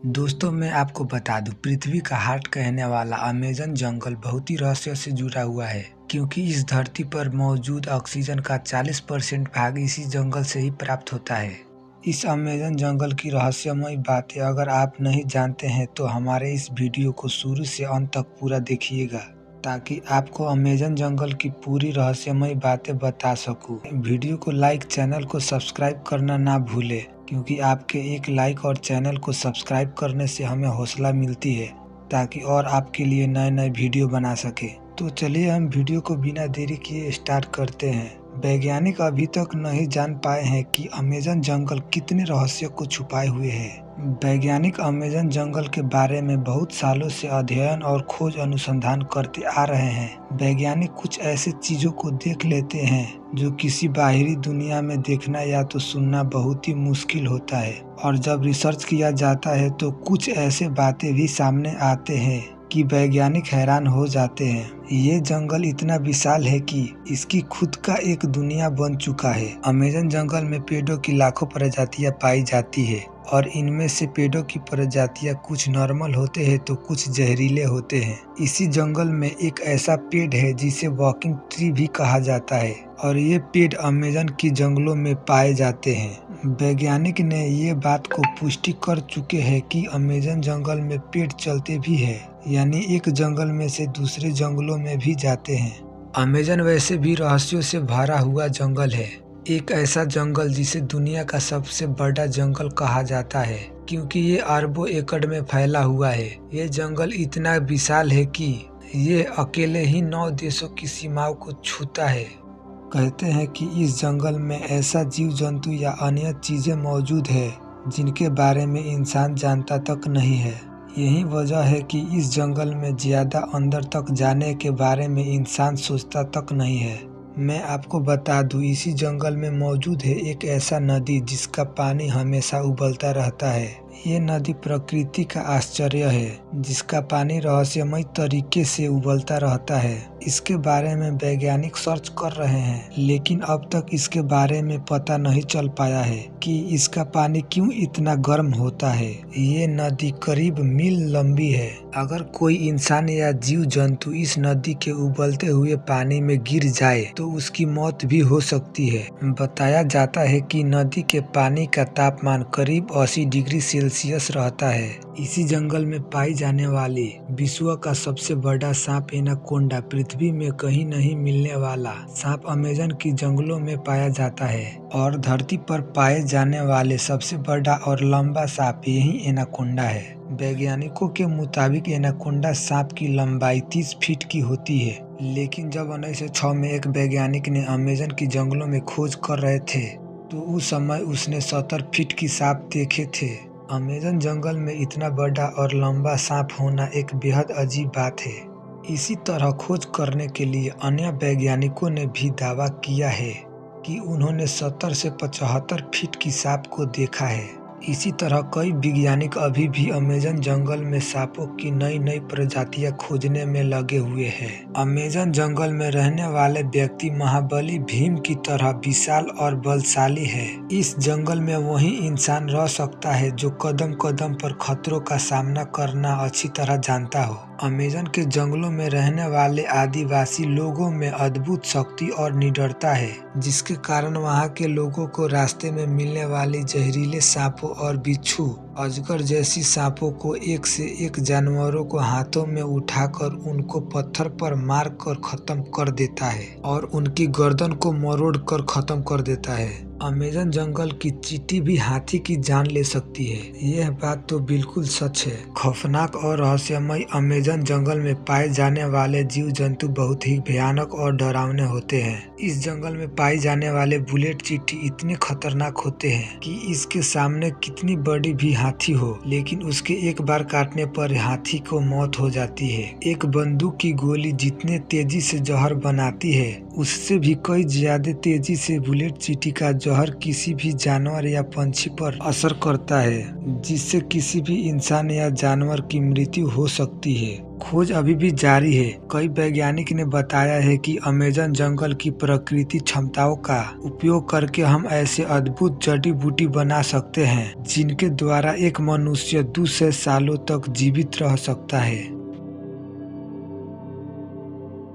दोस्तों मैं आपको बता दूं, पृथ्वी का हार्ट कहने वाला अमेज़न जंगल बहुत ही रहस्य से जुड़ा हुआ है, क्योंकि इस धरती पर मौजूद ऑक्सीजन का 40% भाग इसी जंगल से ही प्राप्त होता है। इस अमेज़न जंगल की रहस्यमय बातें अगर आप नहीं जानते हैं तो हमारे इस वीडियो को शुरू से अंत तक पूरा देखिएगा, ताकि आपको अमेज़न जंगल की पूरी रहस्यमय बातें बता सकूं। वीडियो को लाइक, चैनल को सब्सक्राइब करना ना भूलें, क्योंकि आपके एक लाइक और चैनल को सब्सक्राइब करने से हमें हौसला मिलती है, ताकि और आपके लिए नए नए वीडियो बना सके। तो चलिए हम वीडियो को बिना देरी किए स्टार्ट करते हैं। वैज्ञानिक अभी तक नहीं जान पाए हैं कि अमेज़न जंगल कितने रहस्य को छुपाए हुए है। वैज्ञानिक अमेज़न जंगल के बारे में बहुत सालों से अध्ययन और खोज अनुसंधान करते आ रहे हैं। वैज्ञानिक कुछ ऐसे चीजों को देख लेते हैं जो किसी बाहरी दुनिया में देखना या तो सुनना बहुत ही मुश्किल होता है, और जब रिसर्च किया जाता है तो कुछ ऐसे बातें भी सामने आते हैं कि वैज्ञानिक हैरान हो जाते हैं। ये जंगल इतना विशाल है कि इसकी खुद का एक दुनिया बन चुका है। अमेज़न जंगल में पेड़ों की लाखों प्रजातियां पाई जाती है, और इनमें से पेड़ों की प्रजातियां कुछ नॉर्मल होते हैं तो कुछ जहरीले होते हैं। इसी जंगल में एक ऐसा पेड़ है जिसे वॉकिंग ट्री भी कहा जाता है, और ये पेड़ अमेज़न की जंगलों में पाए जाते हैं। वैज्ञानिक ने ये बात को पुष्टि कर चुके हैं कि अमेज़न जंगल में पेड़ चलते भी है, यानी एक जंगल में से दूसरे जंगलों में भी जाते हैं। अमेज़न वैसे भी रहस्यों से भरा हुआ जंगल है, एक ऐसा जंगल जिसे दुनिया का सबसे बड़ा जंगल कहा जाता है, क्योंकि ये अरबों एकड़ में फैला हुआ है। ये जंगल इतना विशाल है कि ये अकेले ही 9 देशों की सीमाओं को छूता है। कहते हैं कि इस जंगल में ऐसा जीव जंतु या अन्य चीजें मौजूद है जिनके बारे में इंसान जानता तक नहीं है। यही वजह है कि इस जंगल में ज्यादा अंदर तक जाने के बारे में इंसान सोचता तक नहीं है। मैं आपको बता दूं, इसी जंगल में मौजूद है एक ऐसा नदी जिसका पानी हमेशा उबलता रहता है। ये नदी प्रकृति का आश्चर्य है, जिसका पानी रहस्यमय तरीके से उबलता रहता है। इसके बारे में वैज्ञानिक सर्च कर रहे हैं, लेकिन अब तक इसके बारे में पता नहीं चल पाया है कि इसका पानी क्यों इतना गर्म होता है। ये नदी करीब मील लंबी है। अगर कोई इंसान या जीव जंतु इस नदी के उबलते हुए पानी में गिर जाए तो उसकी मौत भी हो सकती है। बताया जाता है कि नदी के पानी का तापमान करीब 80 डिग्री सेल्सियस रहता है। इसी जंगल में पाई जाने वाली विश्व का सबसे बड़ा सांप एनाकोंडा पृथ्वी में कहीं नहीं मिलने वाला सांप अमेज़न की जंगलों में पाया जाता है, और धरती पर पाए जाने वाले सबसे बड़ा और लंबा सांप यही एनाकोंडा है। वैज्ञानिकों के मुताबिक एनाकोंडा सांप की लंबाई 30 फीट की होती है, लेकिन जब 1906 में एक वैज्ञानिक ने अमेज़न की जंगलों में खोज कर रहे थे तो उस समय उसने 70 फीट की सांप देखे थे। अमेज़न जंगल में इतना बड़ा और लंबा सांप होना एक बेहद अजीब बात है। इसी तरह खोज करने के लिए अन्य वैज्ञानिकों ने भी दावा किया है कि उन्होंने 70 से 75 फीट की सांप को देखा है। इसी तरह कई वैज्ञानिक अभी भी अमेज़न जंगल में सांपों की नई नई प्रजातियां खोजने में लगे हुए हैं। अमेज़न जंगल में रहने वाले व्यक्ति महाबली भीम की तरह विशाल और बलशाली है। इस जंगल में वही इंसान रह सकता है जो कदम कदम पर खतरों का सामना करना अच्छी तरह जानता हो। अमेज़न के जंगलों में रहने वाले आदिवासी लोगों में अद्भुत शक्ति और निडरता है, जिसके कारण वहां के लोगों को रास्ते में मिलने वाली जहरीले सांपों और बिच्छू, अजगर जैसी सांपों को एक से एक जानवरों को हाथों में उठाकर उनको पत्थर पर मार कर खत्म कर देता है, और उनकी गर्दन को मरोड़ कर खत्म कर देता है। अमेज़न जंगल की चींटी भी हाथी की जान ले सकती है। यह बात तो बिल्कुल सच है। खौफनाक और रहस्यमय अमेज़न जंगल में पाए जाने वाले जीव जंतु बहुत ही भयानक और डरावने होते हैं। इस जंगल में पाई जाने वाले बुलेट चींटी इतने खतरनाक होते हैं कि इसके सामने कितनी बड़ी भी हाथी हो, लेकिन उसके एक बार काटने पर हाथी को मौत हो जाती है। एक बंदूक की गोली जितने तेजी से जहर बनाती है, उससे भी कई ज्यादा तेजी से बुलेट चींटी का जहर किसी भी जानवर या पंछी पर असर करता है, जिससे किसी भी इंसान या जानवर की मृत्यु हो सकती है। खोज अभी भी जारी है। कई वैज्ञानिक ने बताया है कि अमेज़न जंगल की प्राकृतिक क्षमताओं का उपयोग करके हम ऐसे अद्भुत जड़ी बूटी बना सकते हैं जिनके द्वारा एक मनुष्य 200 सालों तक जीवित रह सकता है।